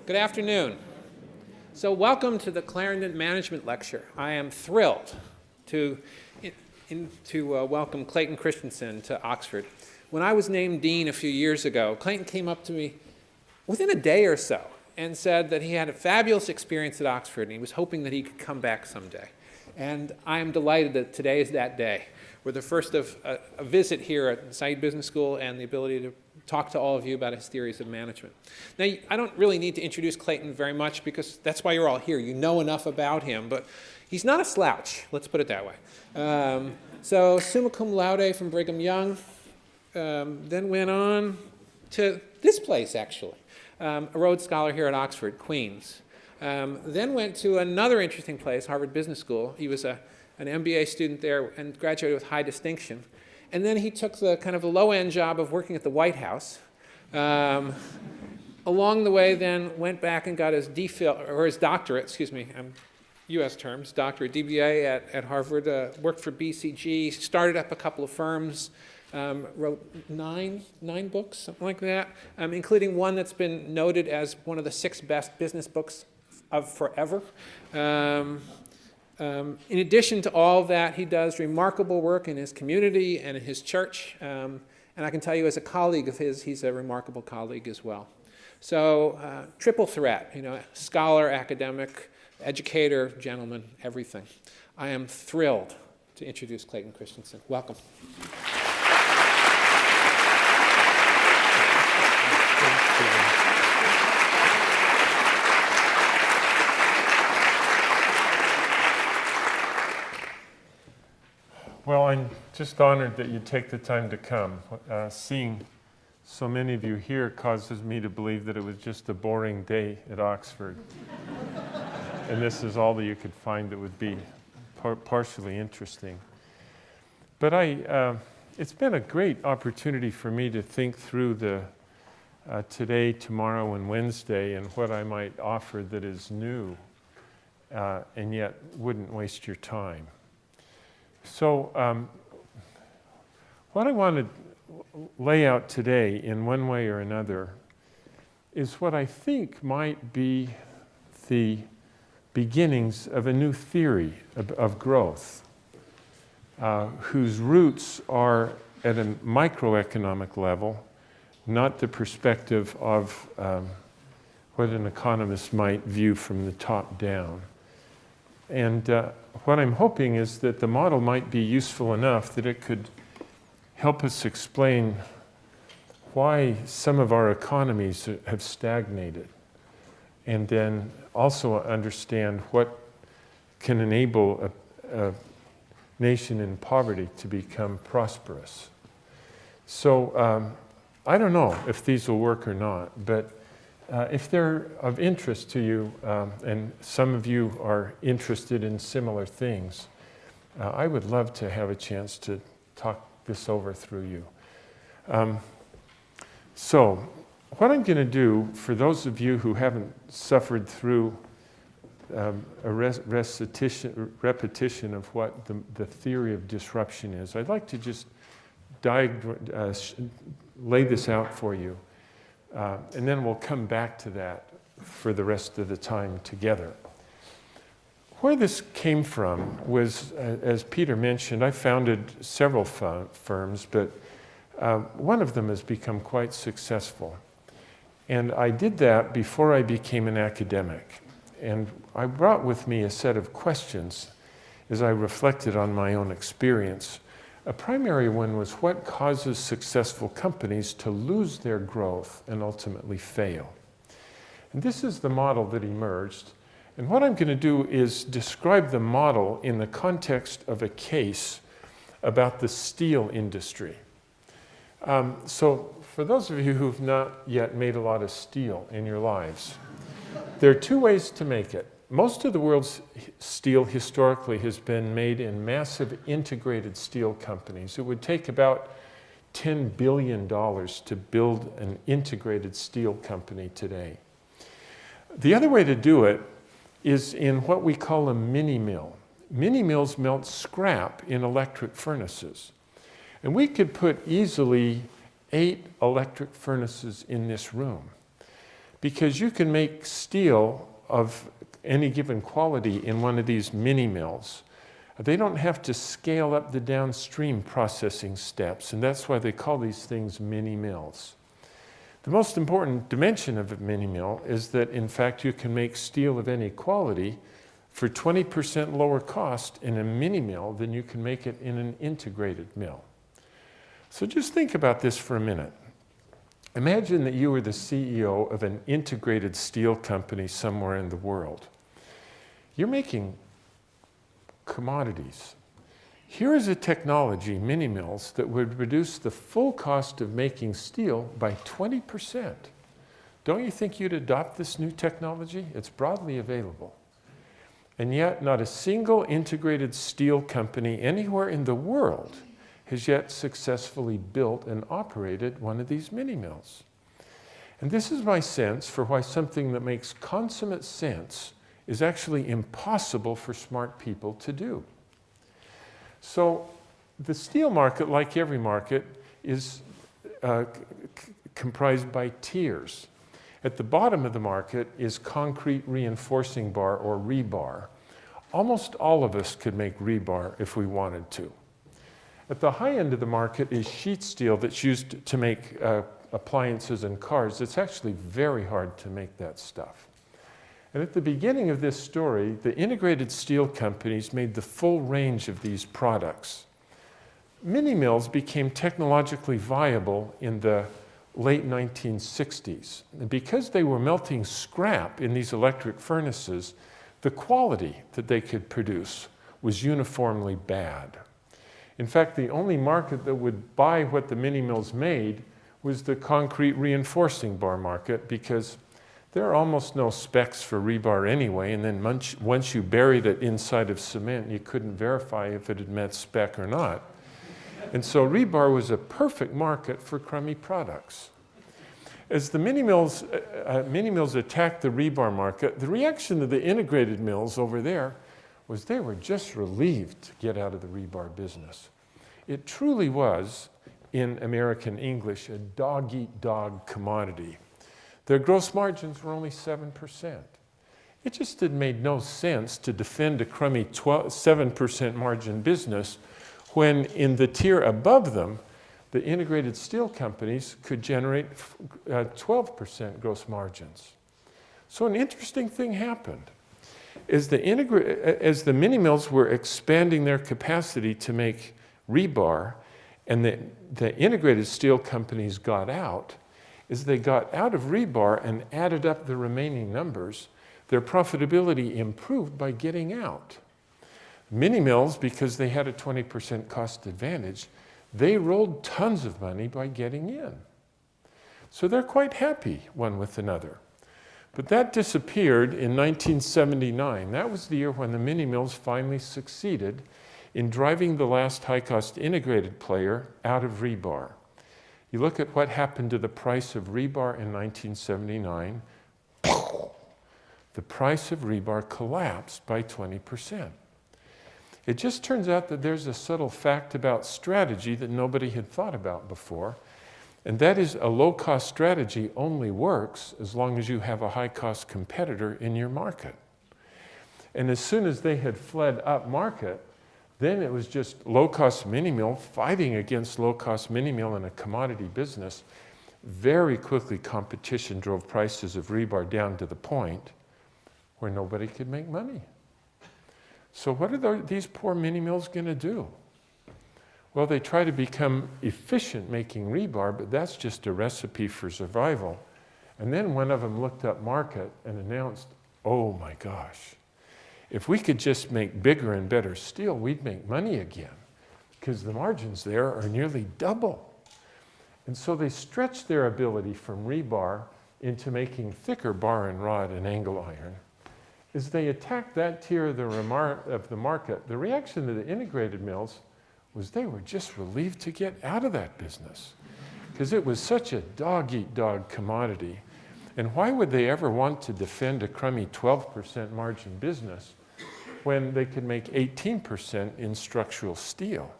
Good afternoon. So welcome to the Clarendon Management Lecture. I am thrilled to welcome Clayton Christensen to Oxford. When I was named dean a few years ago, Clayton came up to me within a day or so and said that he had a fabulous experience at Oxford and he was hoping that he could come back someday. And I am delighted that today is that day. We're the first of a visit here at Saïd Business School and the ability to talk to all of you about his theories of management. Now, I don't really need to introduce Clayton very much because that's why you're all here. You know enough about him, but he's not a slouch, let's put it that way. So summa cum laude from Brigham Young, then went on to this place, actually, a Rhodes Scholar here at Oxford, Queens. Then went to another interesting place, Harvard Business School. He was an MBA student there and graduated with high distinction. And then he took the kind of a low-end job of working at the White House. Along the way, then went back and got his doctorate, U.S. terms, doctorate, DBA at Harvard, worked for BCG, started up a couple of firms, wrote nine books, something like that, including one that's been noted as one of the 6 best business books of forever. In addition to all that, he does remarkable work in his community and in his church. And I can tell you as a colleague of his, he's a remarkable colleague as well. So triple threat, scholar, academic, educator, gentleman, everything. I am thrilled to introduce Clayton Christensen. Welcome. Well, I'm just honored that you take the time to come. Seeing so many of you here causes me to believe that it was just a boring day at Oxford. And this is all that you could find that would be partially interesting. But it's been a great opportunity for me to think through the today, tomorrow, and Wednesday and what I might offer that is new and yet wouldn't waste your time. So what I want to lay out today in one way or another is what I think might be the beginnings of a new theory of growth, whose roots are at a microeconomic level, not the perspective of what an economist might view from the top down. And what I'm hoping is that the model might be useful enough that it could help us explain why some of our economies have stagnated, and then also understand what can enable a nation in poverty to become prosperous. So I don't know if these will work or not, but if they're of interest to you, and some of you are interested in similar things, I would love to have a chance to talk this over through you. So what I'm going to do, for those of you who haven't suffered through a repetition of what the theory of disruption is, I'd like to just lay this out for you. And then we'll come back to that for the rest of the time together. Where this came from was, as Peter mentioned, I founded several firms, but one of them has become quite successful. And I did that before I became an academic. And I brought with me a set of questions as I reflected on my own experience. A primary one was what causes successful companies to lose their growth and ultimately fail. And this is the model that emerged. And what I'm going to do is describe the model in the context of a case about the steel industry. So for those of you who've not yet made a lot of steel in your lives, there are 2 ways to make it. Most of the world's steel historically has been made in massive integrated steel companies. It would take about $10 billion to build an integrated steel company today. The other way to do it is in what we call a mini mill. Mini mills melt scrap in electric furnaces. And we could put easily 8 electric furnaces in this room. because you can make steel of any given quality in one of these mini mills. They don't have to scale up the downstream processing steps, and that's why they call these things mini mills. The most important dimension of a mini mill is that, in fact, you can make steel of any quality for 20% lower cost in a mini mill than you can make it in an integrated mill. So just think about this for a minute. Imagine that you were the CEO of an integrated steel company somewhere in the world. You're making commodities. Here is a technology, mini mills, that would reduce the full cost of making steel by 20%. Don't you think you'd adopt this new technology? It's broadly available. And yet, not a single integrated steel company anywhere in the world has yet successfully built and operated one of these mini mills. And this is my sense for why something that makes consummate sense is actually impossible for smart people to do. So the steel market, like every market, is comprised by tiers. At the bottom of the market is concrete reinforcing bar, or rebar. Almost all of us could make rebar if we wanted to. At the high end of the market is sheet steel that's used to make appliances and cars. It's actually very hard to make that stuff. And at the beginning of this story, the integrated steel companies made the full range of these products. Mini mills became technologically viable in the late 1960s. And because they were melting scrap in these electric furnaces, the quality that they could produce was uniformly bad. In fact, the only market that would buy what the mini mills made was the concrete reinforcing bar market, because there are almost no specs for rebar anyway, and then once you buried it inside of cement, you couldn't verify if it had met spec or not. And so rebar was a perfect market for crummy products. As the mini mills attacked the rebar market, the reaction of the integrated mills over there was they were just relieved to get out of the rebar business. It truly was, in American English, a dog-eat-dog commodity. Their gross margins were only 7%. It just made no sense to defend a crummy 7% margin business when in the tier above them, the integrated steel companies could generate 12% gross margins. So an interesting thing happened. As the mini mills were expanding their capacity to make rebar, and the integrated steel companies got out, as they got out of rebar and added up the remaining numbers, their profitability improved by getting out. Mini mills, because they had a 20% cost advantage, they rolled tons of money by getting in. So they're quite happy one with another. But that disappeared in 1979. That was the year when the mini mills finally succeeded in driving the last high-cost integrated player out of rebar. You look at what happened to the price of rebar in 1979, the price of rebar collapsed by 20%. It just turns out that there's a subtle fact about strategy that nobody had thought about before, and that is a low-cost strategy only works as long as you have a high-cost competitor in your market. And as soon as they had fled up market, then it was just low-cost mini-mill fighting against low-cost mini-mill in a commodity business. Very quickly, competition drove prices of rebar down to the point where nobody could make money. So what are these poor mini-mills going to do? Well, they try to become efficient making rebar, but that's just a recipe for survival. And then one of them looked up market and announced, oh my gosh, if we could just make bigger and better steel, we'd make money again, because the margins there are nearly double. And so they stretched their ability from rebar into making thicker bar and rod and angle iron. As they attacked that tier of the market, the reaction of the integrated mills was they were just relieved to get out of that business, because it was such a dog-eat-dog commodity. And why would they ever want to defend a crummy 12% margin business when they could make 18% in structural steel?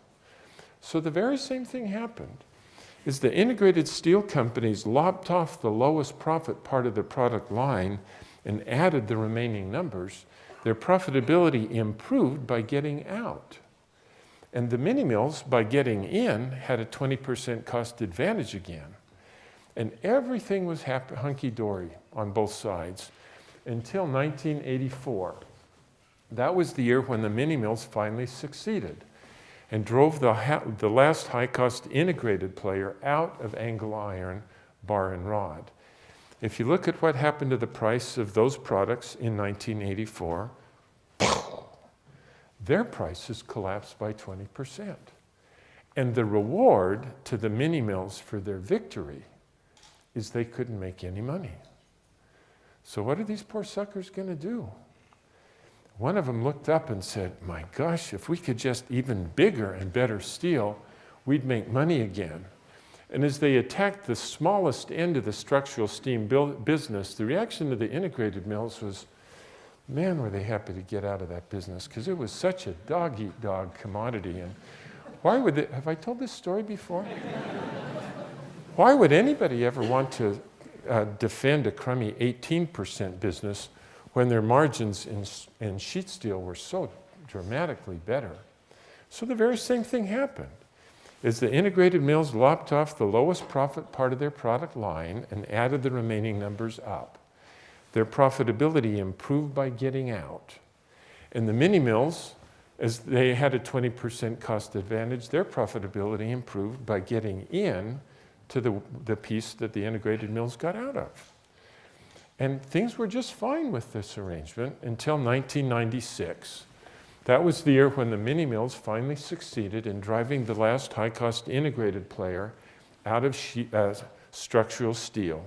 So the very same thing happened. is the integrated steel companies lopped off the lowest profit part of the product line and added the remaining numbers, their profitability improved by getting out. And the mini mills, by getting in, had a 20% cost advantage again. And everything was hunky-dory on both sides until 1984. That was the year when the mini mills finally succeeded and drove the last high-cost integrated player out of angle iron, bar and rod. If you look at what happened to the price of those products in 1984, their prices collapsed by 20%. And the reward to the mini mills for their victory is they couldn't make any money. So what are these poor suckers going to do? One of them looked up and said, my gosh, if we could just even bigger and better steel, we'd make money again. And as they attacked the smallest end of the structural steam business, the reaction to the integrated mills was, man, were they happy to get out of that business, because it was such a dog-eat-dog commodity. And why would they, have I told this story before? Why would anybody ever want to defend a crummy 18% business when their margins in sheet steel were so dramatically better? So the very same thing happened. As the integrated mills lopped off the lowest profit part of their product line and added the remaining numbers up, their profitability improved by getting out. And the mini mills, as they had a 20% cost advantage, their profitability improved by getting in to the piece that the integrated mills got out of. And things were just fine with this arrangement until 1996. That was the year when the mini mills finally succeeded in driving the last high-cost integrated player out of structural steel.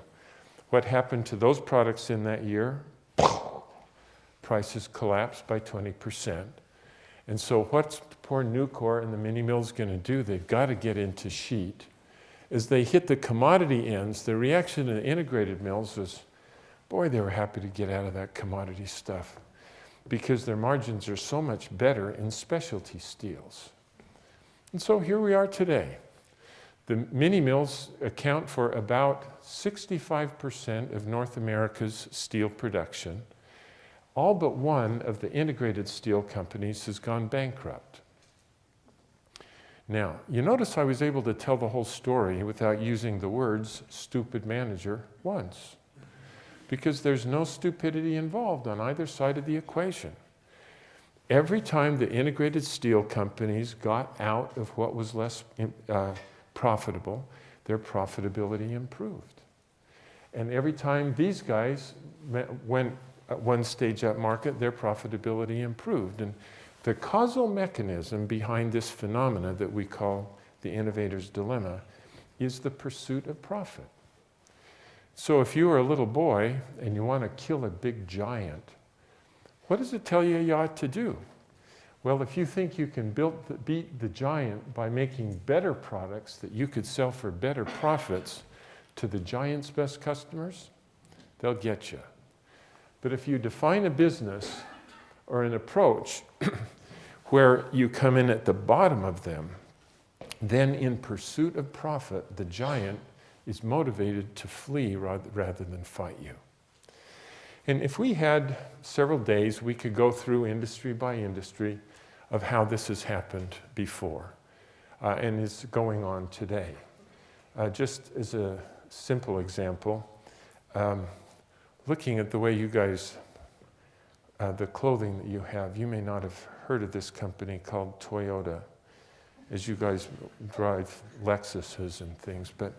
What happened to those products in that year? Prices collapsed by 20%. And so what's poor Nucor and the mini mills going to do? They've got to get into sheet. As they hit the commodity ends, the reaction to the integrated mills was, boy, they were happy to get out of that commodity stuff because their margins are so much better in specialty steels. And so here we are today. The mini mills account for about 65% of North America's steel production. All but one of the integrated steel companies has gone bankrupt. Now, you notice I was able to tell the whole story without using the words stupid manager once, because there's no stupidity involved on either side of the equation. Every time the integrated steel companies got out of what was less profitable, their profitability improved. And every time these guys went one stage up market, their profitability improved. And the causal mechanism behind this phenomena that we call the innovator's dilemma is the pursuit of profit. So if you are a little boy and you want to kill a big giant, what does it tell you ought to do? Well, if you think you can beat the giant by making better products that you could sell for better profits to the giant's best customers, they'll get you. But if you define a business or an approach where you come in at the bottom of them, then in pursuit of profit, the giant is motivated to flee rather than fight you. And if we had several days, we could go through industry by industry of how this has happened before and is going on today. Just as a simple example, looking at the way you guys, the clothing that you have, you may not have heard of this company called Toyota, as you guys drive Lexuses and things, but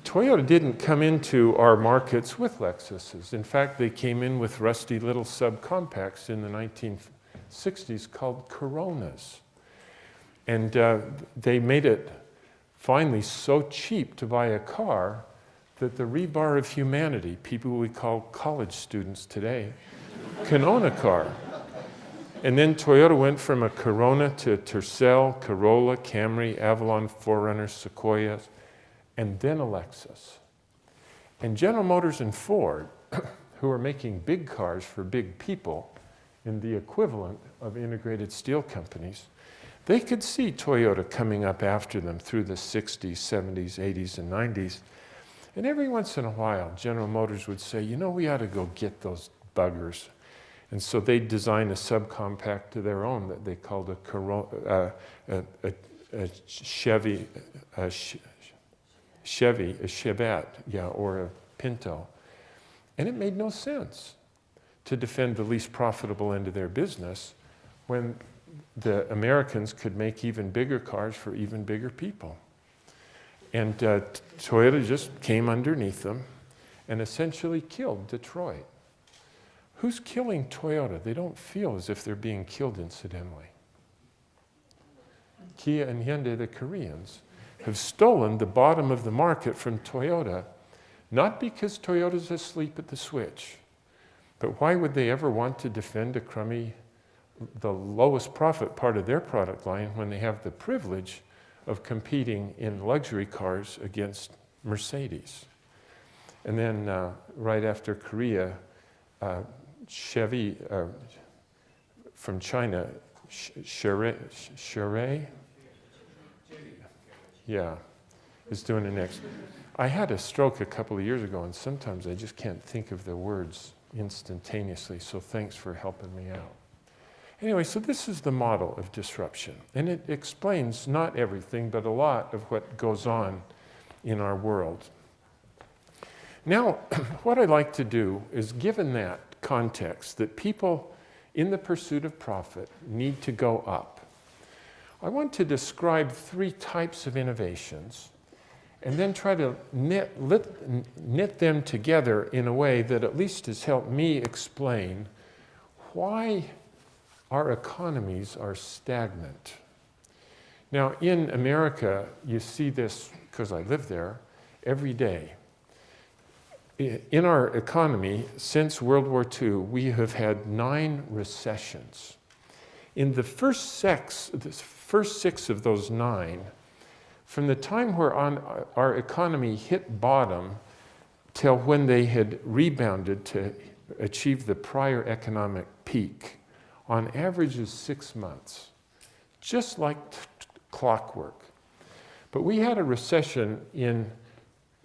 Toyota didn't come into our markets with Lexuses. In fact, they came in with rusty little subcompacts in the 1960s called Coronas. And they made it finally so cheap to buy a car that the rebar of humanity, people we call college students today, can own a car. And then Toyota went from a Corona to Tercel, Corolla, Camry, Avalon, 4Runner, Sequoia, and then a Lexus. And General Motors and Ford, who are making big cars for big people in the equivalent of integrated steel companies, They could see Toyota coming up after them through the 60s, 70s, 80s, and 90s. And every once in a while, General Motors would say, you know, we ought to go get those buggers. And so they'd design a subcompact to their own that they called a Chevy, a Chevette, yeah, or a Pinto. And it made no sense to defend the least profitable end of their business when the Americans could make even bigger cars for even bigger people. And Toyota just came underneath them and essentially killed Detroit. Who's killing Toyota? They don't feel as if they're being killed incidentally. Kia and Hyundai, the Koreans, have stolen the bottom of the market from Toyota, not because Toyota's asleep at the switch, but why would they ever want to defend the lowest profit part of their product line when they have the privilege of competing in luxury cars against Mercedes? And then right after Korea, Chevy from China, Chery, yeah, is doing the next. I had a stroke a couple of years ago, and sometimes I just can't think of the words instantaneously, so thanks for helping me out. Anyway, so this is the model of disruption, and it explains not everything, but a lot of what goes on in our world. Now, what I'd like to do is, given that context, that people in the pursuit of profit need to go up, I want to describe 3 types of innovations and then try to knit them together in a way that at least has helped me explain why our economies are stagnant. Now, in America, you see this, because I live there, every day. In our economy, since World War II, we have had 9 recessions. In the first 6 of those 9, from the time where our economy hit bottom till when they had rebounded to achieve the prior economic peak, on average is 6 months, just like clockwork. But we had a recession in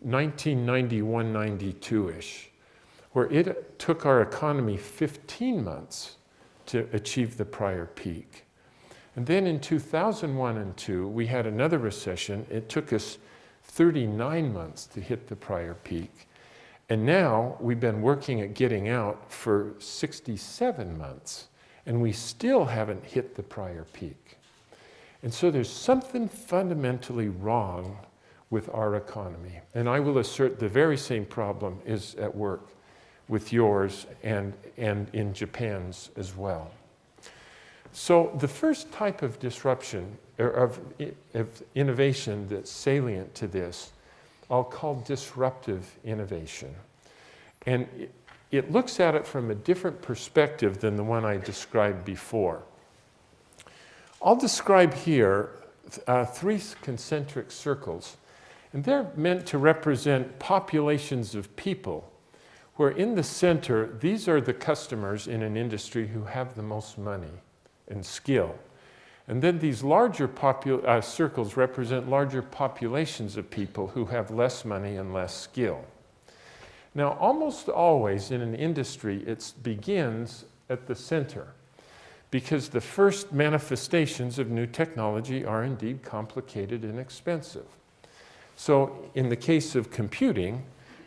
1991-92-ish, where it took our economy 15 months to achieve the prior peak. And then in 2001 and 2, we had another recession. It took us 39 months to hit the prior peak. And now we've been working at getting out for 67 months, and we still haven't hit the prior peak. And so there's something fundamentally wrong with our economy. And I will assert the very same problem is at work with yours and in Japan's as well. So the first type of disruption, or of innovation that's salient to this, I'll call disruptive innovation. And it looks at it from a different perspective than the one I described before. I'll describe here 3 concentric circles, and they're meant to represent populations of people, where in the center, these are the customers in an industry who have the most money and skill. And then these larger circles represent larger populations of people who have less money and less skill. Now, almost always in an industry, it begins at the center, because the first manifestations of new technology are indeed complicated and expensive. So in the case of computing,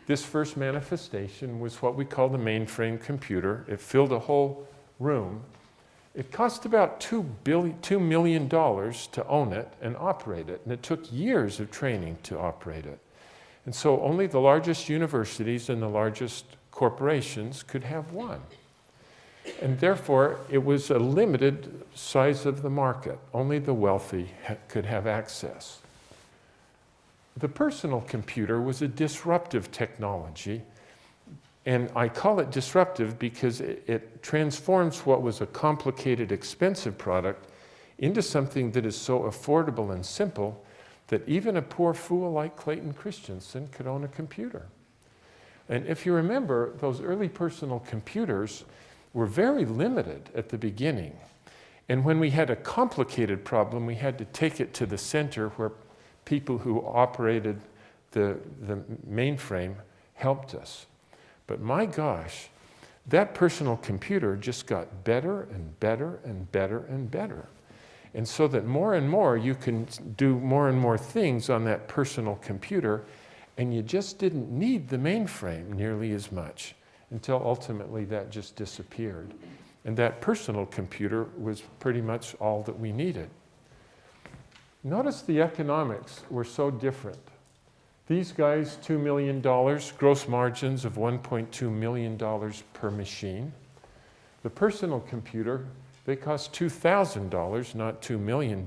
this first manifestation was what we call the mainframe computer. It filled a whole room. It cost about $2 million to own it and operate it, and it took years of training to operate it. And so only the largest universities and the largest corporations could have one. And therefore, it was a limited size of the market. Only the wealthy could have access. The personal computer was a disruptive technology. And I call it disruptive because it transforms what was a complicated, expensive product into something that is so affordable and simple that even a poor fool like Clayton Christensen could own a computer. And if you remember, those early personal computers were very limited at the beginning. And when we had a complicated problem, we had to take it to the center where people who operated the mainframe helped us. But my gosh, that personal computer just got better and better and better and better. And so that more and more you can do more and more things on that personal computer, and you just didn't need the mainframe nearly as much until ultimately that just disappeared. And that personal computer was pretty much all that we needed. Notice the economics were so different. These guys, $2 million, gross margins of $1.2 million per machine. The personal computer, they cost $2,000, not $2 million.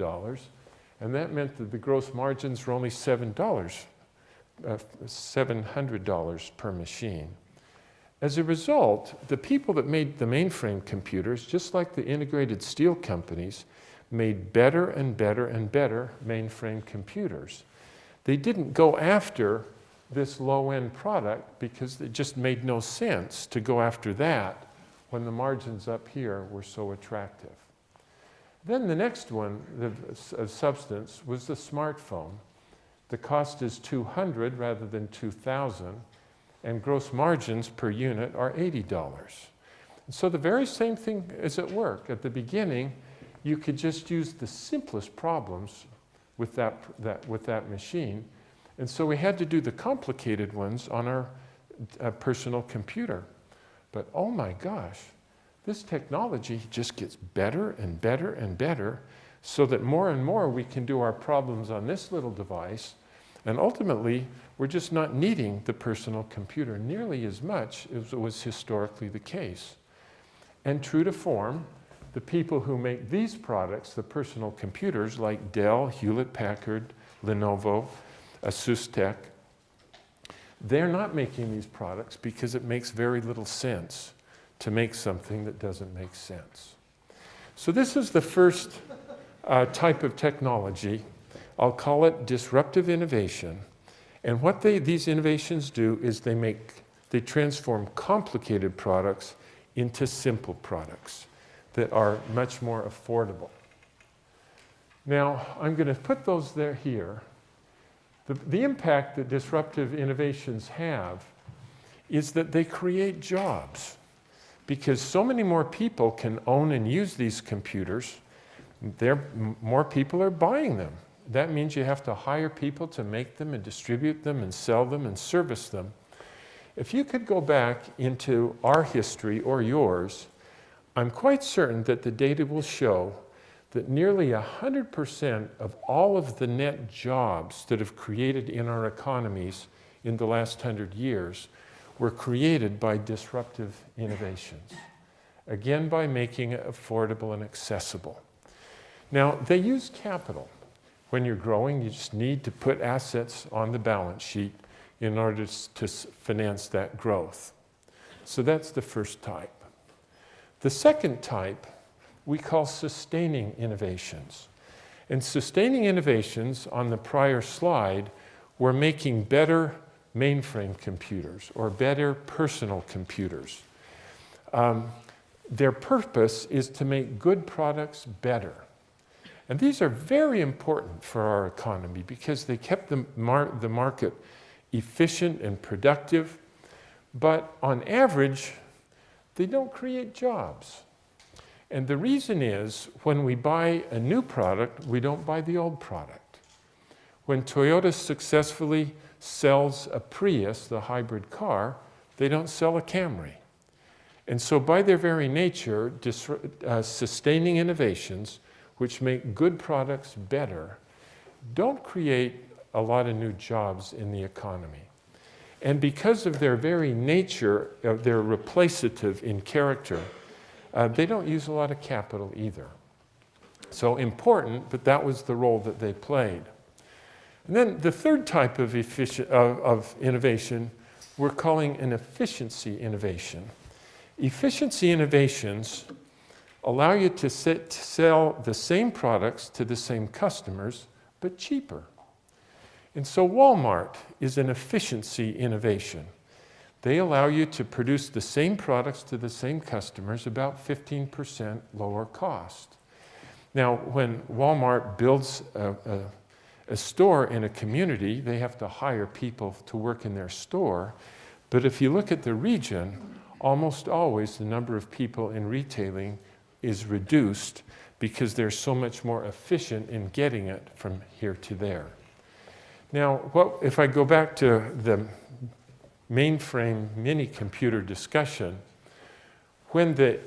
And that meant that the gross margins were only $700 per machine. As a result, the people that made the mainframe computers, just like the integrated steel companies, made better and better and better mainframe computers. They didn't go after this low-end product because it just made no sense to go after that when the margins up here were so attractive. Then the next one of substance was the smartphone. The cost is $200 rather than $2,000, and gross margins per unit are $80. And so the very same thing is at work. At the beginning, you could just use the simplest problems with that machine. And so we had to do the complicated ones on our personal computer. But oh my gosh, this technology just gets better and better and better, so that more and more we can do our problems on this little device. And ultimately, we're just not needing the personal computer nearly as much as was historically the case. And true to form, the people who make these products, the personal computers like Dell, Hewlett-Packard, Lenovo, ASUS, they're not making these products because it makes very little sense to make something that doesn't make sense. So this is the first type of technology. I'll call it disruptive innovation. And what these innovations do is they transform complicated products into simple products that are much more affordable. Now, I'm going to put those here. The impact that disruptive innovations have is that they create jobs, because so many more people can own and use these computers. More people are buying them. That means you have to hire people to make them and distribute them and sell them and service them. If you could go back into our history or yours, I'm quite certain that the data will show that nearly 100% of all of the net jobs that have created in our economies in the last 100 years were created by disruptive innovations. Again, by making it affordable and accessible. Now, they use capital. When you're growing, you just need to put assets on the balance sheet in order to finance that growth. So that's the first type. The second type we call sustaining innovations. And sustaining innovations on the prior slide were making better mainframe computers or better personal computers. Their purpose is to make good products better. And these are very important for our economy because they kept the market efficient and productive, but on average, they don't create jobs. And the reason is, when we buy a new product, we don't buy the old product. When Toyota successfully sells a Prius, the hybrid car, they don't sell a Camry. And so by their very nature, sustaining innovations, which make good products better, don't create a lot of new jobs in the economy. And because of their very nature, of their replacative in character, they don't use a lot of capital either. So important, but that was the role that they played. And then the third type of innovation we're calling an efficiency innovation. Efficiency innovations allow you to sell the same products to the same customers, but cheaper. And so Walmart is an efficiency innovation. They allow you to produce the same products to the same customers about 15% lower cost. Now, when Walmart builds a store in a community, they have to hire people to work in their store. But if you look at the region, almost always the number of people in retailing is reduced because they're so much more efficient in getting it from here to there. Now, if I go back to the mainframe mini-computer discussion, when the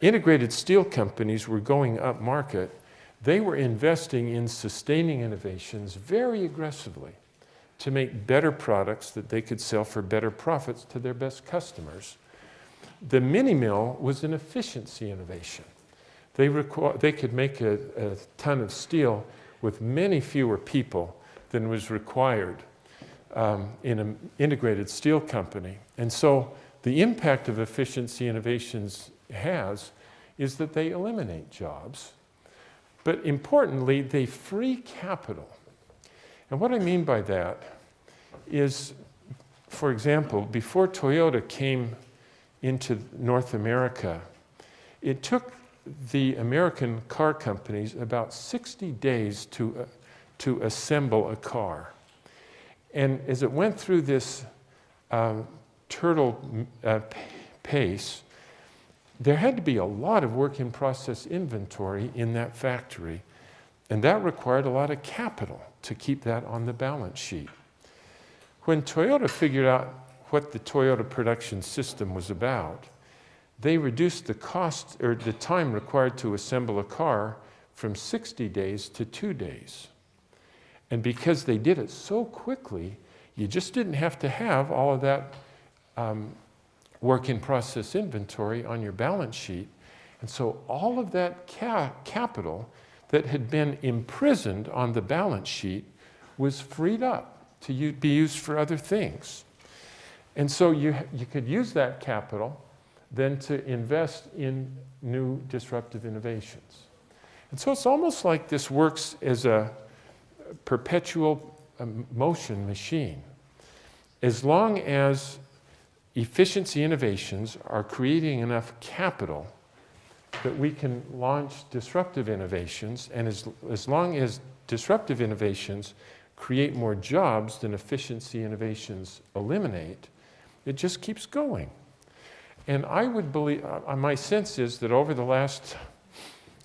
integrated steel companies were going up market, they were investing in sustaining innovations very aggressively to make better products that they could sell for better profits to their best customers. The mini mill was an efficiency innovation. They could make a ton of steel with many fewer people than was required in an integrated steel company. And so the impact of efficiency innovations is that they eliminate jobs, but importantly, they free capital. And what I mean by that is, for example, before Toyota came into North America, it took the American car companies about 60 days to assemble a car. And as it went through this turtle pace, there had to be a lot of work in process inventory in that factory, and that required a lot of capital to keep that on the balance sheet. When Toyota figured out what the Toyota production system was about, they reduced the cost or the time required to assemble a car from 60 days to 2 days. And because they did it so quickly, you just didn't have to have all of that work in process inventory on your balance sheet. And so all of that capital that had been imprisoned on the balance sheet was freed up to be used for other things. And so you could use that capital then to invest in new disruptive innovations. And so it's almost like this works as a perpetual motion machine. As long as efficiency innovations are creating enough capital that we can launch disruptive innovations, and as long as disruptive innovations create more jobs than efficiency innovations eliminate, it just keeps going. And I would believe, my sense is that over the last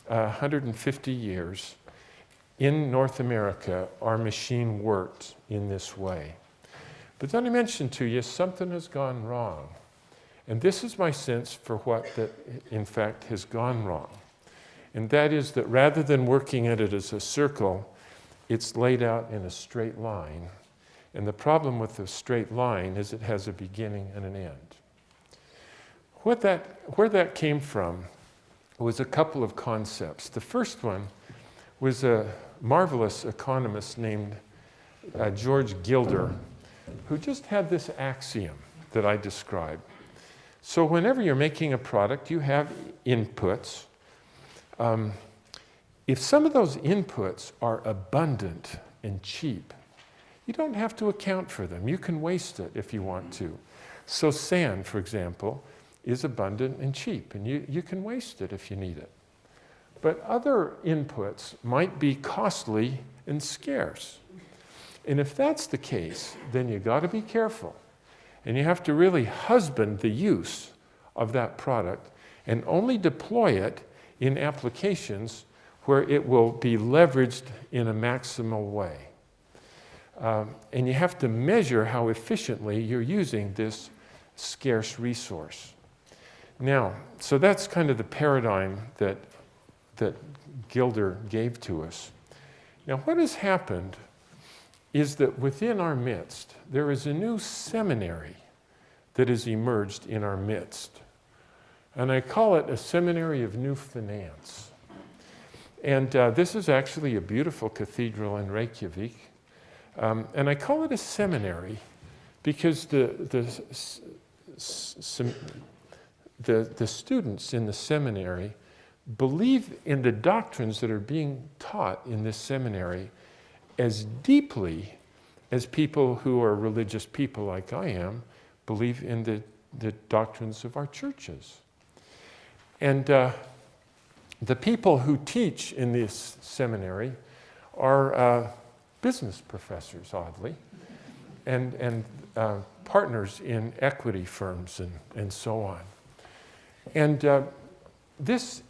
150 years in North America, our machine worked in this way. But then I mentioned to you, something has gone wrong. And this is my sense for what that, in fact, has gone wrong. And that is that rather than working at it as a circle, it's laid out in a straight line. And the problem with a straight line is it has a beginning and an end. Where that came from was a couple of concepts. The first one was a marvelous economist named George Gilder, who just had this axiom that I described. So whenever you're making a product, you have inputs. If some of those inputs are abundant and cheap, you don't have to account for them. You can waste it if you want to. So sand, for example, is abundant and cheap, and you can waste it if you need it. But other inputs might be costly and scarce. And if that's the case, then you got to be careful. And you have to really husband the use of that product and only deploy it in applications where it will be leveraged in a maximal way. And you have to measure how efficiently you're using this scarce resource. Now, so that's kind of the paradigm that Gilder gave to us. Now, what has happened is that within our midst, there is a new seminary that has emerged in our midst. And I call it a seminary of new finance. And this is actually a beautiful cathedral in Reykjavik. And I call it a seminary because the students in the seminary believe in the doctrines that are being taught in this seminary as deeply as people who are religious people like I am believe in the doctrines of our churches. And the people who teach in this seminary are business professors, oddly, and partners in equity firms and so on. And this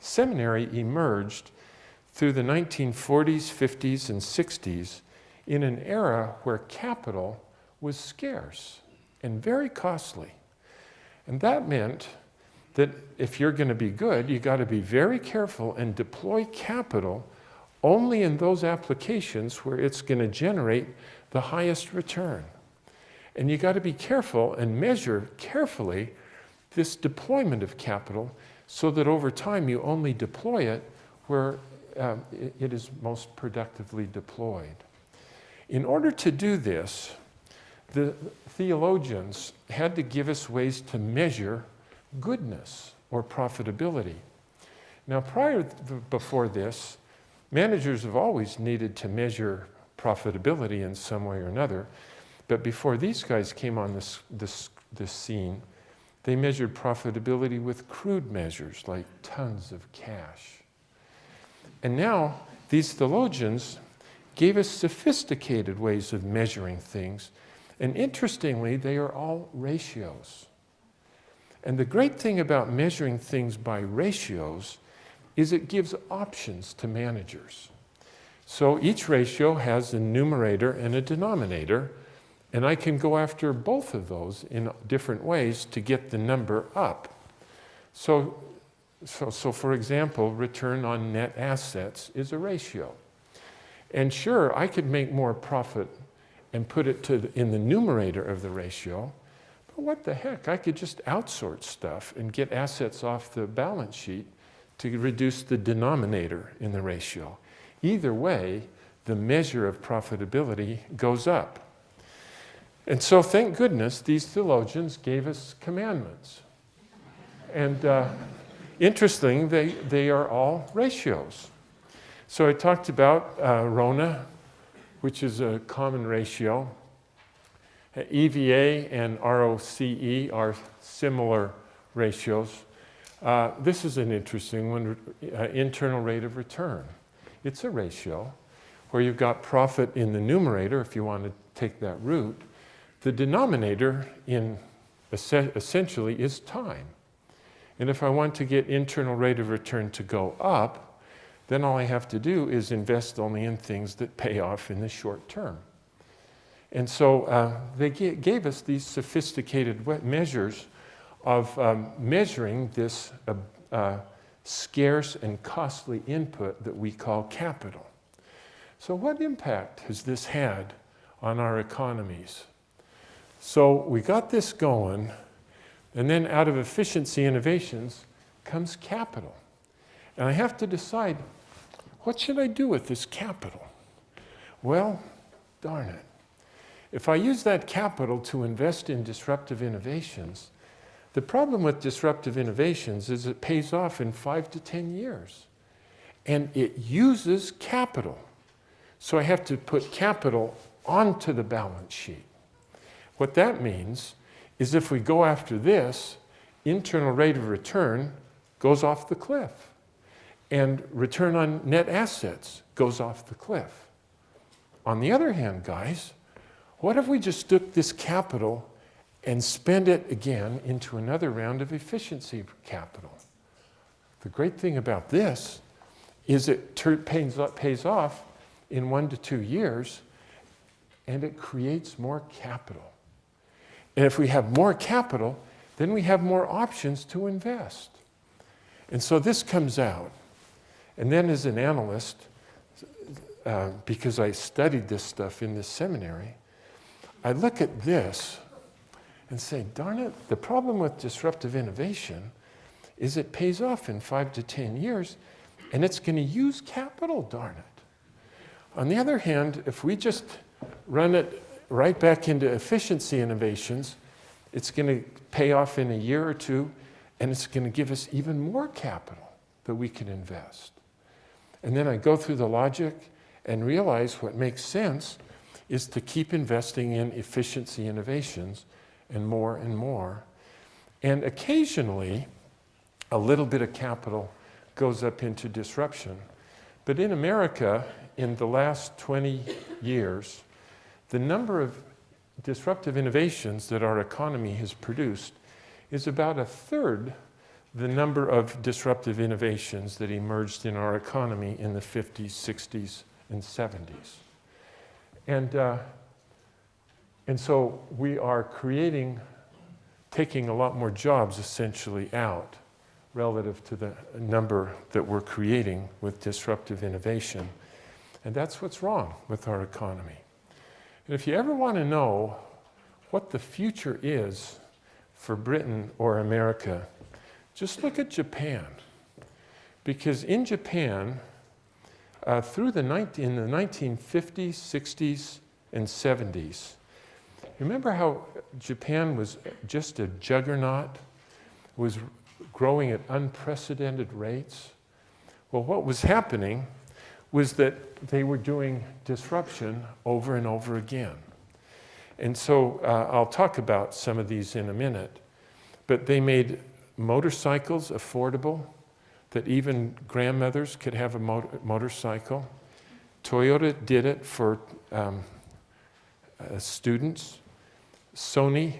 seminary emerged through the 1940s, 50s, and 60s in an era where capital was scarce and very costly. And that meant that if you're going to be good, you got to be very careful and deploy capital only in those applications where it's going to generate the highest return. And you got to be careful and measure carefully this deployment of capital so that over time you only deploy it where it is most productively deployed. In order to do this, the theologians had to give us ways to measure goodness or profitability. Now, before this, managers have always needed to measure profitability in some way or another, but before these guys came on this scene, they measured profitability with crude measures like tons of cash. And now these theologians gave us sophisticated ways of measuring things, and interestingly, they are all ratios. And the great thing about measuring things by ratios is it gives options to managers. So each ratio has a numerator and a denominator, and I can go after both of those in different ways to get the number up. So for example, return on net assets is a ratio. And sure, I could make more profit and put it in the numerator of the ratio, but what the heck, I could just outsource stuff and get assets off the balance sheet to reduce the denominator in the ratio. Either way, the measure of profitability goes up. And so thank goodness these theologians gave us commandments. And interesting, they are all ratios. So I talked about RONA, which is a common ratio. EVA and ROCE are similar ratios. This is an interesting one, internal rate of return. It's a ratio where you've got profit in the numerator, if you want to take that route. The denominator essentially is time. And if I want to get internal rate of return to go up, then all I have to do is invest only in things that pay off in the short term. And so they gave us these sophisticated measures of measuring this scarce and costly input that we call capital. So what impact has this had on our economies? So we got this going, and then out of efficiency innovations comes capital. And I have to decide, what should I do with this capital? Well, darn it. If I use that capital to invest in disruptive innovations, the problem with disruptive innovations is it pays off in 5 to 10 years. And it uses capital. So I have to put capital onto the balance sheet. What that means is if we go after this, internal rate of return goes off the cliff. And return on net assets goes off the cliff. On the other hand, guys, what if we just took this capital and spend it again into another round of efficiency capital? The great thing about this is it pays off in 1 to 2 years, and it creates more capital. And if we have more capital, then we have more options to invest. And so this comes out. And then as an analyst, because I studied this stuff in this seminary, I look at this and say, darn it, the problem with disruptive innovation is it pays off in 5 to 10 years, and it's going to use capital, darn it. On the other hand, if we just run it right back into efficiency innovations, it's going to pay off in a year or two, and it's going to give us even more capital that we can invest. And then I go through the logic and realize what makes sense is to keep investing in efficiency innovations and more and more. And occasionally, a little bit of capital goes up into disruption. But in America, in the last 20 years, the number of disruptive innovations that our economy has produced is about a third the number of disruptive innovations that emerged in our economy in the 50s, 60s, and 70s. And so we are taking a lot more jobs essentially out relative to the number that we're creating with disruptive innovation. And that's what's wrong with our economy. And if you ever want to know what the future is for Britain or America, just look at Japan. Because in Japan, in the 1950s, 60s, and 70s, remember how Japan was just a juggernaut, was growing at unprecedented rates? Well, what was happening was that they were doing disruption over and over again. And so I'll talk about some of these in a minute, but they made motorcycles affordable, that even grandmothers could have a motorcycle. Toyota did it for students. Sony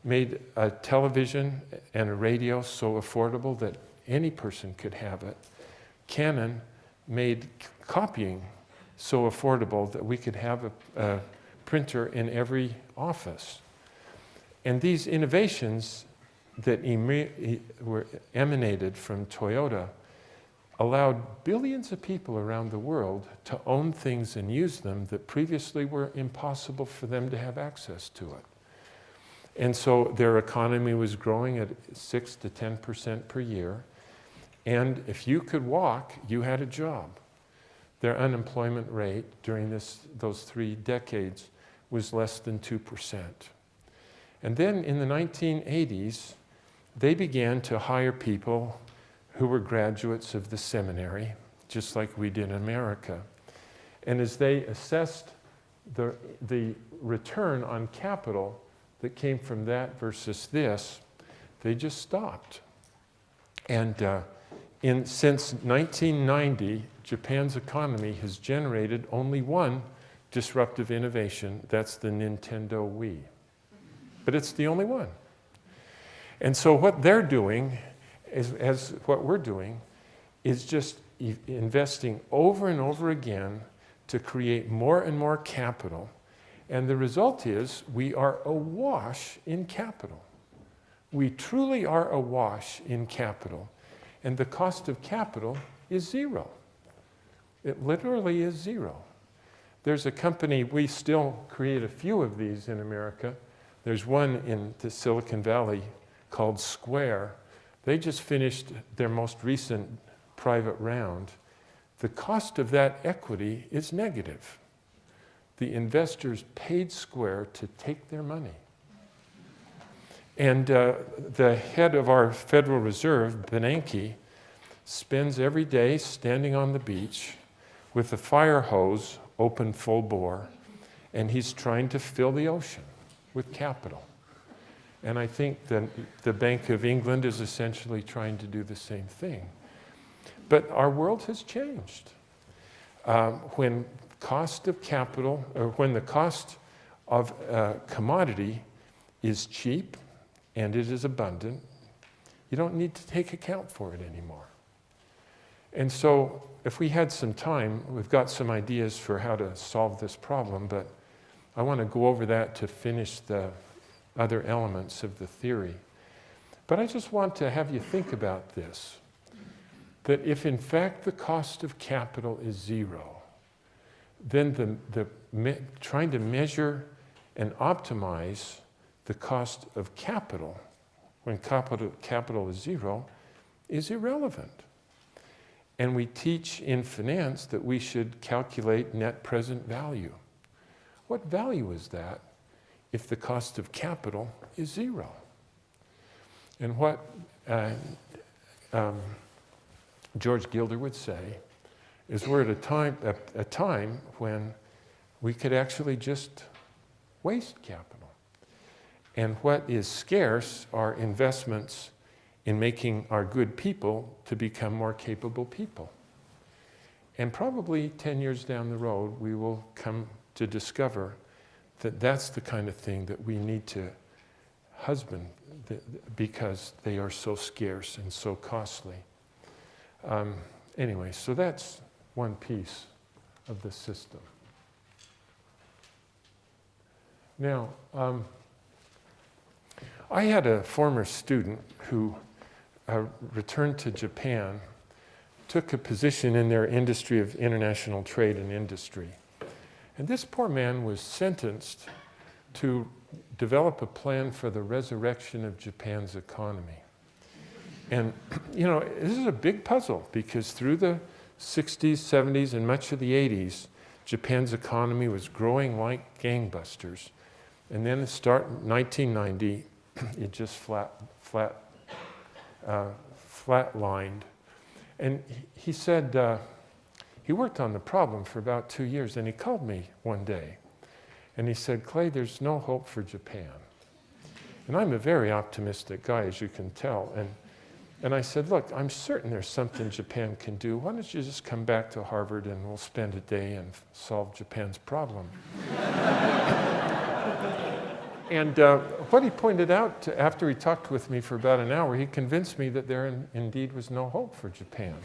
made a television and a radio so affordable that any person could have it. Canon made copying so affordable that we could have a printer in every office. And these innovations that were emanated from Toyota allowed billions of people around the world to own things and use them that previously were impossible for them to have access to it. And so their economy was growing at 6 to 10% per year. And if you could walk, you had a job. Their unemployment rate during those 3 decades was less than 2%. And then in the 1980s, they began to hire people who were graduates of the seminary, just like we did in America. And as they assessed the return on capital that came from that versus this, they just stopped. And since 1990, Japan's economy has generated only one disruptive innovation. That's the Nintendo Wii. But it's the only one. And so what they're doing, as what we're doing, is just investing over and over again to create more and more capital. And the result is we are awash in capital. We truly are awash in capital. And the cost of capital is zero. It literally is zero. There's a company, we still create a few of these in America. There's one in the Silicon Valley called Square. They just finished their most recent private round. The cost of that equity is negative. The investors paid Square to take their money. And the head of our Federal Reserve, Bernanke, spends every day standing on the beach with a fire hose open full bore, and he's trying to fill the ocean with capital. And I think the Bank of England is essentially trying to do the same thing. But our world has changed. When cost of capital, or when the cost of commodity is cheap and it is abundant, you don't need to take account for it anymore. And so if we had some time, we've got some ideas for how to solve this problem, but I want to go over that to finish the other elements of the theory. But I just want to have you think about this, that if in fact the cost of capital is zero, then trying to measure and optimize the cost of capital when capital is zero is irrelevant. And we teach in finance that we should calculate net present value. What value is that if the cost of capital is zero? And what George Gilder would say is we're at a time when we could actually just waste capital. And what is scarce are investments in making our good people to become more capable people. And probably 10 years down the road, we will come to discover that that's the kind of thing that we need to husband because they are so scarce and so costly. Anyway, so that's one piece of the system. Now, I had a former student who returned to Japan, took a position in their industry of international trade and industry. And this poor man was sentenced to develop a plan for the resurrection of Japan's economy. And, you know, this is a big puzzle because through the 60s, 70s, and much of the 80s, Japan's economy was growing like gangbusters. And then it started 1990, it just flatlined. And he said he worked on the problem for about 2 years, and he called me one day. And he said, Clay, there's no hope for Japan. And I'm a very optimistic guy, as you can tell. And I said, look, I'm certain there's something Japan can do. Why don't you just come back to Harvard and we'll spend a day and solve Japan's problem? And what he pointed out, after he talked with me for about an hour, he convinced me that there indeed was no hope for Japan.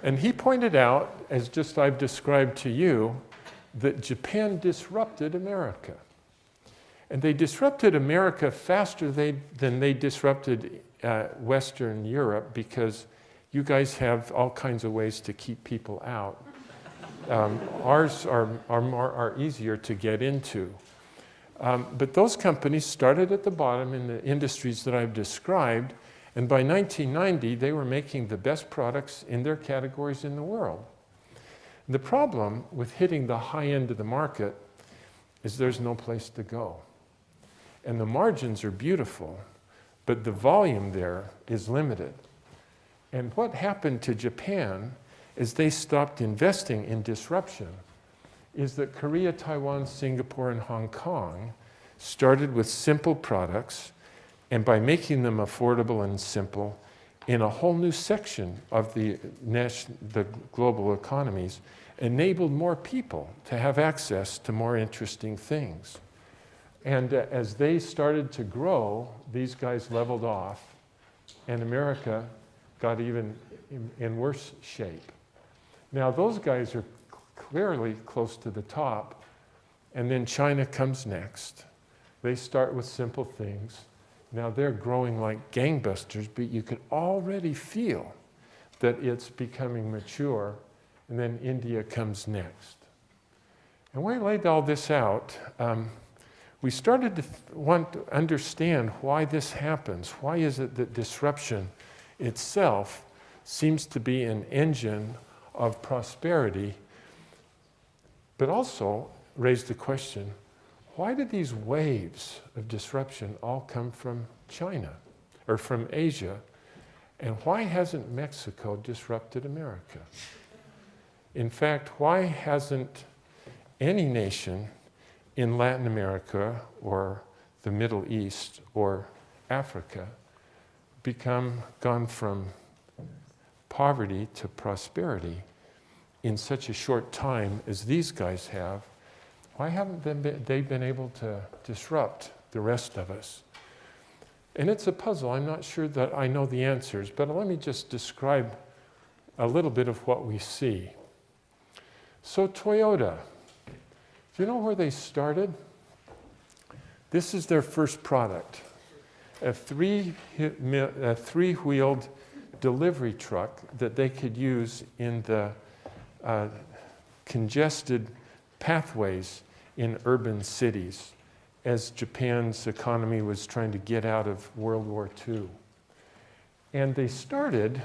And he pointed out, as just I've described to you, that Japan disrupted America. And they disrupted America faster than they disrupted Western Europe because you guys have all kinds of ways to keep people out. Ours are easier to get into. But those companies started at the bottom in the industries that I've described, and by 1990, they were making the best products in their categories in the world. The problem with hitting the high end of the market is there's no place to go. And the margins are beautiful, but the volume there is limited. And what happened to Japan is they stopped investing in disruption is that Korea, Taiwan, Singapore, and Hong Kong started with simple products, and by making them affordable and simple, in a whole new section of the global economies, enabled more people to have access to more interesting things. And as they started to grow, these guys leveled off, and America got even in worse shape. Now, those guys are clearly close to the top, and then China comes next. They start with simple things. Now they're growing like gangbusters, but you could already feel that it's becoming mature, and then India comes next. And when I laid all this out, we started to want to understand why this happens. Why is it that disruption itself seems to be an engine of prosperity, but also raised the question, why did these waves of disruption all come from China or from Asia? And why hasn't Mexico disrupted America? In fact, why hasn't any nation in Latin America or the Middle East or Africa gone from poverty to prosperity in such a short time as these guys have? Why haven't they been able to disrupt the rest of us? And it's a puzzle. I'm not sure that I know the answers, but let me just describe a little bit of what we see. So Toyota, do you know where they started? This is their first product, a three-wheeled delivery truck that they could use in the congested pathways in urban cities as Japan's economy was trying to get out of World War II. And they started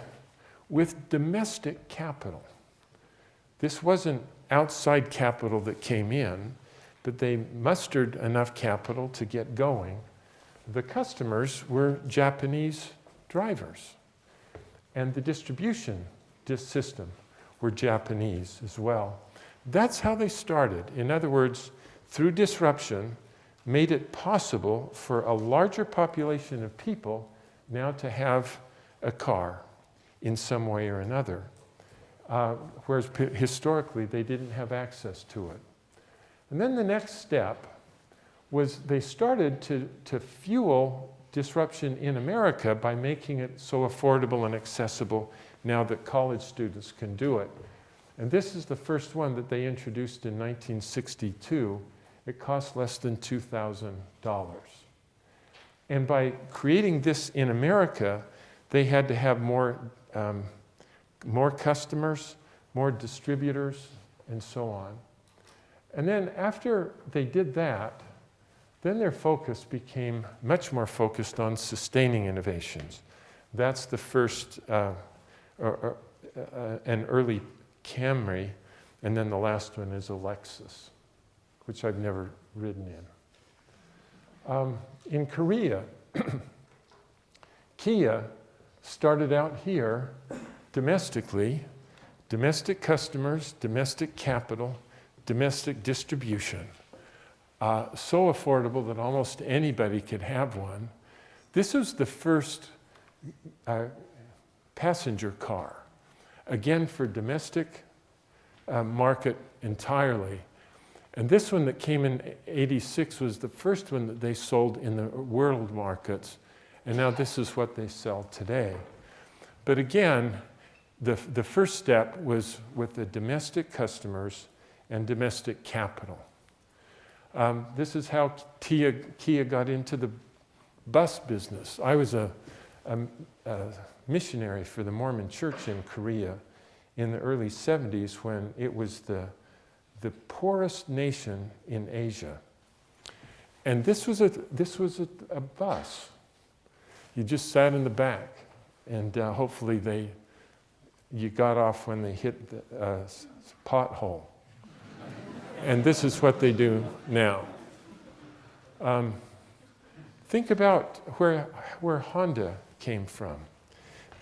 with domestic capital. This wasn't outside capital that came in, but they mustered enough capital to get going. The customers were Japanese drivers, and the distribution system were Japanese as well. That's how they started. In other words, through disruption, made it possible for a larger population of people now to have a car in some way or another, whereas historically they didn't have access to it. And then the next step was they started to fuel disruption in America by making it so affordable and accessible now that college students can do it. And this is the first one that they introduced in 1962. It cost less than $2,000. And by creating this in America, they had to have more customers, more distributors, and so on. And then after they did that, then their focus became much more focused on sustaining innovations. That's the first, an early Camry, and then the last one is a Lexus, which I've never ridden in. In Korea, Kia started out here domestically, domestic customers, domestic capital, domestic distribution. So affordable that almost anybody could have one. This was the first passenger car, again for domestic market entirely. And this one that came in '86 was the first one that they sold in the world markets, and now this is what they sell today. But again, the first step was with the domestic customers and domestic capital. This is how Kia got into the bus business. I was a missionary for the Mormon Church in Korea in the early '70s when it was the poorest nation in Asia. And this was a bus. You just sat in the back, and hopefully you got off when they hit the pothole. And this is what they do now. Think about where Honda came from.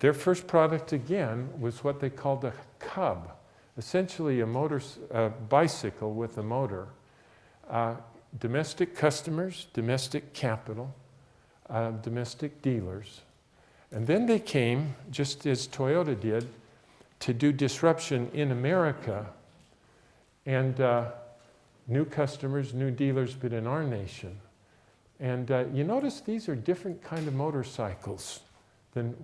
Their first product, again, was what they called a Cub, essentially a bicycle with a motor. Domestic customers, domestic capital, domestic dealers. And then they came, just as Toyota did, to do disruption in America, and new customers, new dealers, but in our nation. And you notice these are different kind of motorcycles than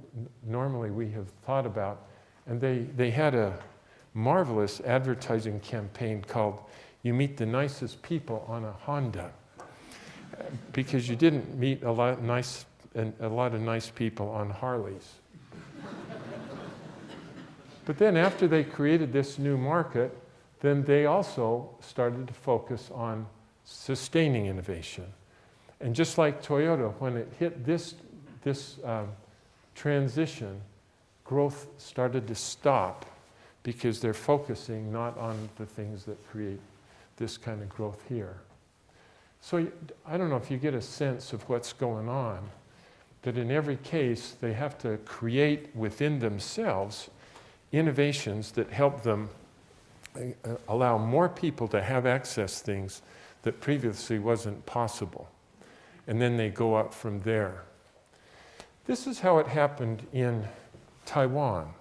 normally we have thought about. And they had a marvelous advertising campaign called "You Meet the Nicest People on a Honda," because you didn't meet a lot of nice people on Harleys. But then after they created this new market, then they also started to focus on sustaining innovation. And just like Toyota, when it hit this transition, growth started to stop because they're focusing not on the things that create this kind of growth here. So I don't know if you get a sense of what's going on, that in every case they have to create within themselves innovations that help them allow more people to have access to things that previously wasn't possible. And then they go up from there. This is how it happened in Taiwan.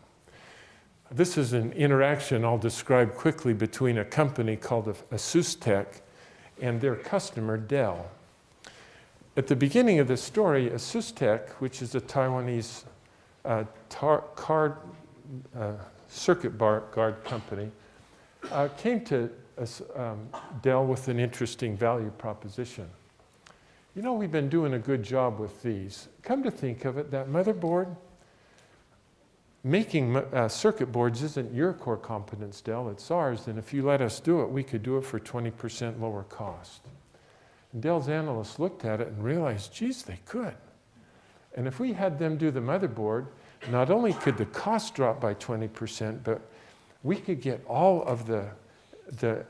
This is an interaction I'll describe quickly between a company called ASUSTeK and their customer, Dell. At the beginning of the story, ASUSTeK, which is a Taiwanese circuit guard company, came to Dell with an interesting value proposition. You know, we've been doing a good job with these. Come to think of it, that motherboard, making circuit boards isn't your core competence, Dell, it's ours, and if you let us do it, we could do it for 20% lower cost. And Dell's analysts looked at it and realized, geez, they could. And if we had them do the motherboard, not only could the cost drop by 20%, but we could get all of the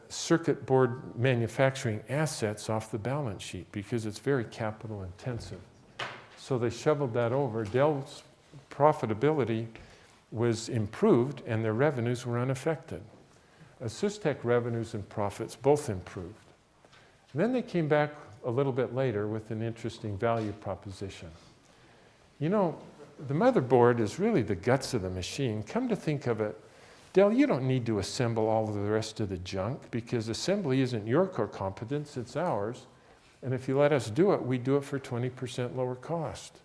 circuit board manufacturing assets off the balance sheet because it's very capital intensive. So they shoveled that over. Dell's profitability was improved and their revenues were unaffected. ASUSTeK revenues and profits both improved. And then they came back a little bit later with an interesting value proposition. you know, the motherboard is really the guts of the machine. Come to think of it, Dell, you don't need to assemble all of the rest of the junk because assembly isn't your core competence, it's ours. And if you let us do it, we do it for 20% lower cost.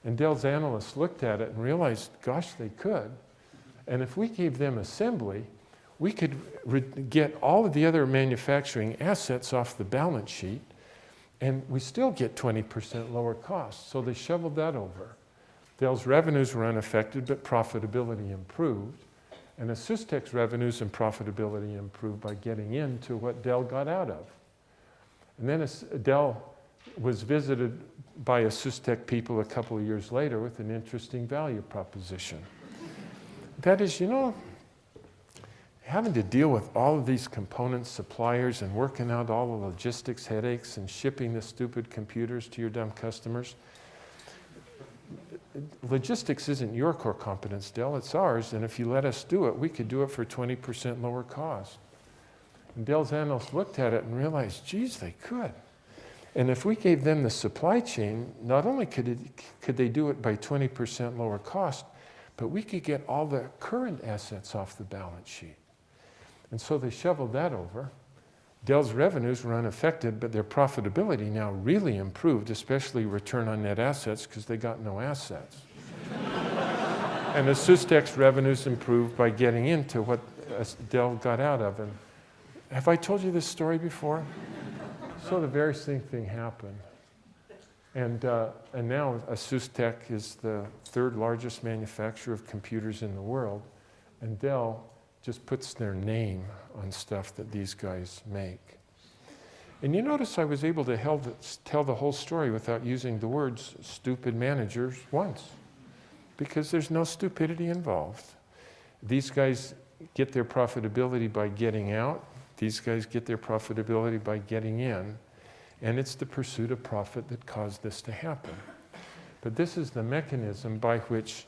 And Dell's analysts looked at it and realized, gosh, they could. And if we gave them assembly, we could get all of the other manufacturing assets off the balance sheet, and we still get 20% lower costs. So they shoveled that over. Dell's revenues were unaffected, but profitability improved. And Asustech's revenues and profitability improved by getting into what Dell got out of. And then Dell was visited by Asustech people a couple of years later with an interesting value proposition. That is, you know, having to deal with all of these components, suppliers, and working out all the logistics headaches and shipping the stupid computers to your dumb customers. Logistics isn't your core competence, Dell, it's ours, and if you let us do it, we could do it for 20% lower cost. And Dell's analysts looked at it and realized, geez, they could. And if we gave them the supply chain, not only could they do it by 20% lower cost, but we could get all the current assets off the balance sheet. And so they shoveled that over. Dell's revenues were unaffected, but their profitability now really improved, especially return on net assets, because they got no assets. And Asustech's revenues improved by getting into what Dell got out of. And have I told you this story before? So the very same thing happened. And now Asustech is the third largest manufacturer of computers in the world, and Dell just puts their name on stuff that these guys make. And you notice I was able to tell the whole story without using the words stupid managers once, because there's no stupidity involved. These guys get their profitability by getting out. These guys get their profitability by getting in. And it's the pursuit of profit that caused this to happen. But this is the mechanism by which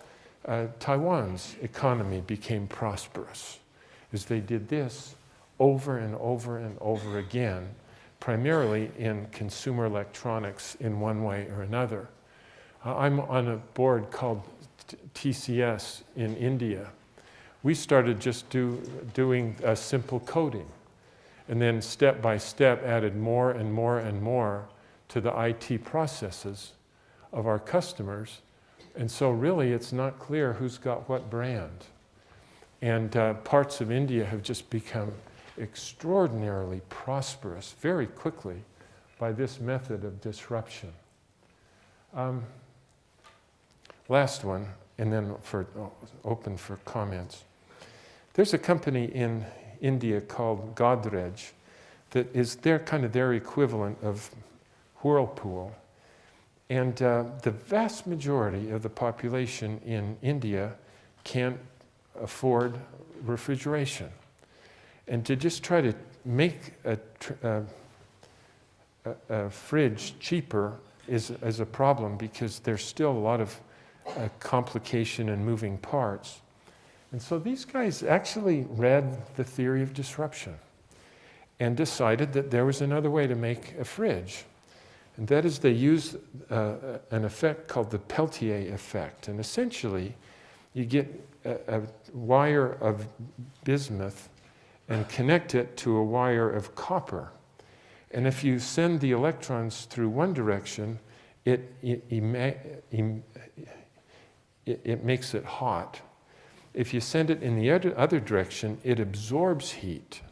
Taiwan's economy became prosperous, is they did this over and over and over again, primarily in consumer electronics in one way or another. I'm on a board called TCS in India. We started just doing simple coding, and then step by step added more and more and more to the IT processes of our customers. And so really it's not clear who's got what brand. And parts of India have just become extraordinarily prosperous very quickly by this method of disruption. Last one, and then open for comments. There's a company in India called Godrej that is their equivalent of Whirlpool. And the vast majority of the population in India can't afford refrigeration. And to just try to make a fridge cheaper is a problem, because there's still a lot of complication and moving parts. And so these guys actually read the theory of disruption and decided that there was another way to make a fridge. And that is, they use an effect called the Peltier effect. And essentially, you get a wire of bismuth and connect it to a wire of copper. And if you send the electrons through one direction, it makes it hot. If you send it in the other direction, it absorbs heat.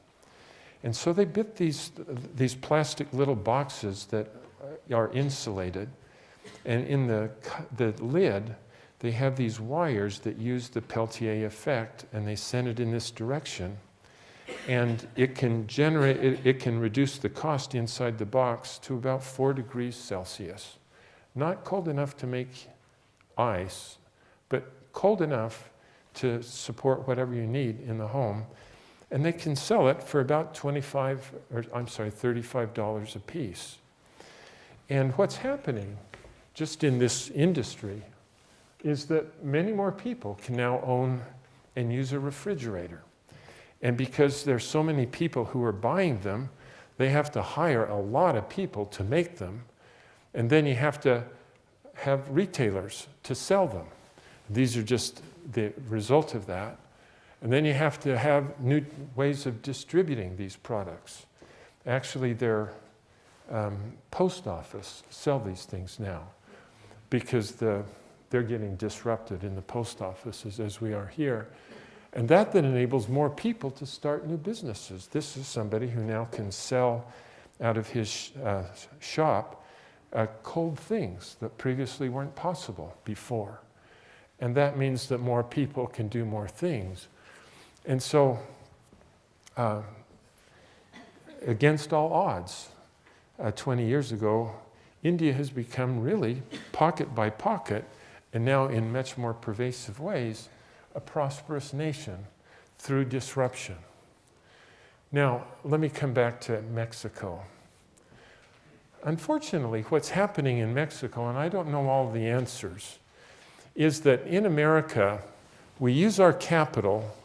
And so they built these plastic little boxes that are insulated, and in the lid, they have these wires that use the Peltier effect, and they send it in this direction. And it can reduce the cost inside the box to about 4 degrees Celsius. Not cold enough to make ice, but cold enough to support whatever you need in the home. And they can sell it for about $35 a piece. And what's happening just in this industry is that many more people can now own and use a refrigerator. And because there's so many people who are buying them, they have to hire a lot of people to make them. And then you have to have retailers to sell them. These are just the result of that. And then you have to have new ways of distributing these products. Actually, their post office sell these things now because they're getting disrupted in the post offices as we are here. And that then enables more people to start new businesses. This is somebody who now can sell out of his shop cold things that previously weren't possible before. And that means that more people can do more things. And so, against all odds, 20 years ago, India has become really, pocket by pocket, and now in much more pervasive ways, a prosperous nation through disruption. Now, let me come back to Mexico. Unfortunately, what's happening in Mexico, and I don't know all the answers, is that in America, we use our capital,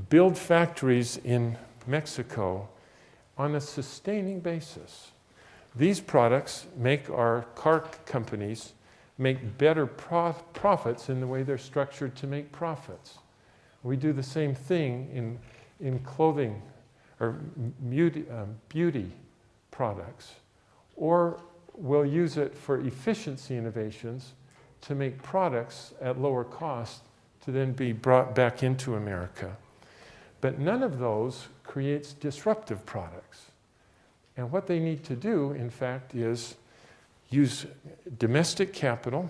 build factories in Mexico on a sustaining basis. These products make our car companies make better profits in the way they're structured to make profits. We do the same thing in clothing or beauty products. Or we'll use it for efficiency innovations to make products at lower cost to then be brought back into America. But none of those creates disruptive products. And what they need to do, in fact, is use domestic capital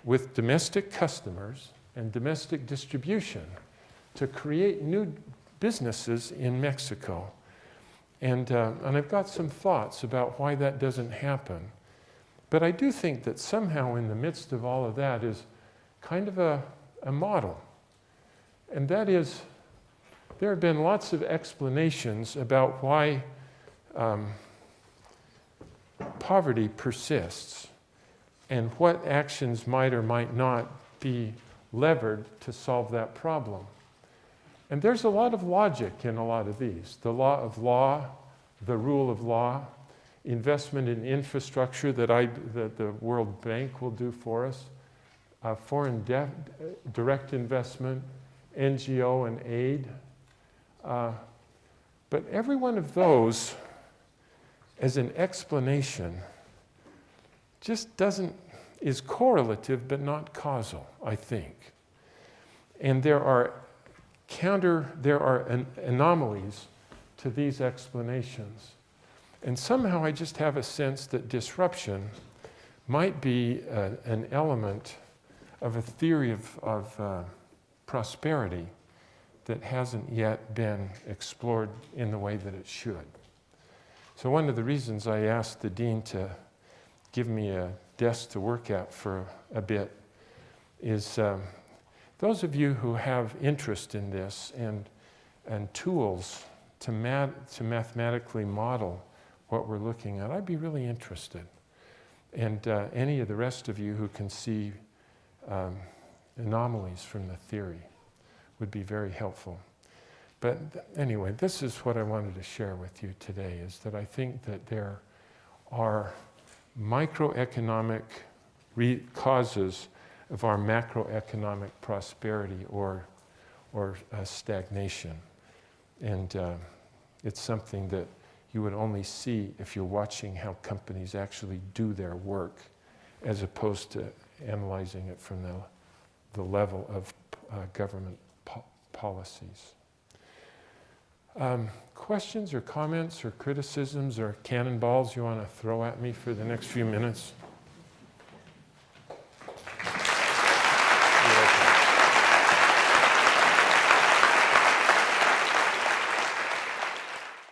with domestic customers and domestic distribution to create new businesses in Mexico. And I've got some thoughts about why that doesn't happen. But I do think that somehow in the midst of all of that is kind of a model. And that is, there have been lots of explanations about why poverty persists and what actions might or might not be levered to solve that problem. And there's a lot of logic in a lot of these. The law of law, the rule of law, investment in infrastructure that the World Bank will do for us, foreign direct investment, NGO and aid. But every one of those, as an explanation, just is correlative but not causal, I think. And there are anomalies to these explanations. And somehow I just have a sense that disruption might be an element of a theory of prosperity that hasn't yet been explored in the way that it should. So one of the reasons I asked the dean to give me a desk to work at for a bit is those of you who have interest in this and tools to mathematically model what we're looking at, I'd be really interested. And any of the rest of you who can see anomalies from the theory would be very helpful. But anyway, this is what I wanted to share with you today, is that I think that there are microeconomic causes of our macroeconomic prosperity or stagnation. And it's something that you would only see if you're watching how companies actually do their work, as opposed to analyzing it from the level of government policies. Questions or comments or criticisms or cannonballs you want to throw at me for the next few minutes?